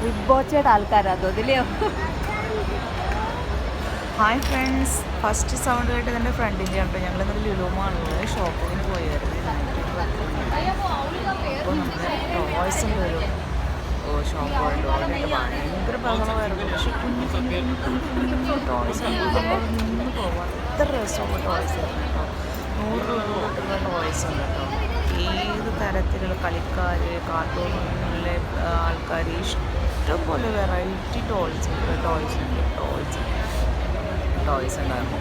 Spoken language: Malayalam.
റിബോച്ചയുടെ ആൾക്കാരാതോ അതിലെയോ? ഹായ് ഫ്രണ്ട്സ്, ഫസ്റ്റ് സൗണ്ട് കേട്ട് എൻ്റെ ഫ്രണ്ടിൻ്റെ ഉണ്ട്. ഞങ്ങൾ ഇന്നലെ ലുലുമാണുള്ളത്, ഷോപ്പിങ്ങിന് പോയായിരുന്നു. അപ്പോൾ നമ്മൾ ടോയ്സിൻ്റെ ഒരു ഷോപ്പുണ്ട്. അവിടെ ഭയങ്കര ബഹളമായിരുന്നു. പക്ഷേ കുഞ്ഞു കുഞ്ഞു കുഞ്ഞു കുഞ്ഞു കുഞ്ഞു ടോയ്സ് നമ്മൾ നിന്ന് പോകും. അത്ര രസമുള്ള ടോയ്സ് ആയിരുന്നു കേട്ടോ. 100 രൂപ തൊട്ടുള്ള ടോയ്സ് ഉണ്ട് കേട്ടോ. ഏത് തരത്തിലുള്ള കളിക്കാർ, കാർട്ടൂണിലെ ആൾക്കാർ, ഇഷ്ടംപോലെ വെറൈറ്റി ടോയ്സ് ഉണ്ട് ഉണ്ടായിരുന്നു.